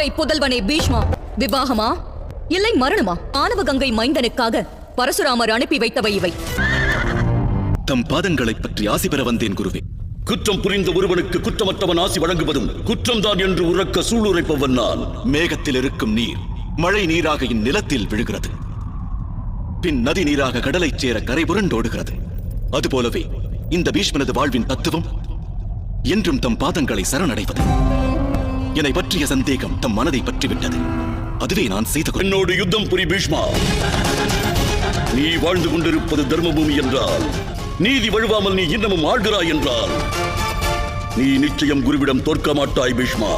கங்கை புதல்வனே பீஷ்மா, விவாகமா இல்லை மரணமா? ஆணவ கங்கை மைந்தனுக்காக பரசுராமர் அனுப்பி வைத்தவை இவை. தம் பாதங்களை பற்றி ஆசி பெற வந்தேன் குருவே. குற்றம் புரிந்த ஒருவனுக்கு குற்றமற்றவன் ஆசி வழங்குவதும் குற்றம்தான் என்று உறக்க சூளுரைப்பவன் நான். மேகத்தில் இருக்கும் நீர் மழை நீராக இந்நிலத்தில் விழுகிறது, பின் நதி நீராக கடலைச் சேர கரை புரண்டோடுகிறது. அதுபோலவே இந்த பீஷ்மனது வாழ்வின் தத்துவம் என்றும் தம் பாதங்களை சரணடைவது. என்னை பற்றிய சந்தேகம் தம் மனதை பற்றிவிட்டது. அதுவே நான் செய்த என்னோடு யுத்தம் புரி பீஷ்மா. நீ வாழ்ந்து கொண்டிருப்பது தர்மபூமி என்றால், நீதி வழுவாமல் நீ இன்னமும் ஆள்கிறாய் என்றால், நீ நிச்சயம் குருவிடம் தோற்க மாட்டாய் பீஷ்மா.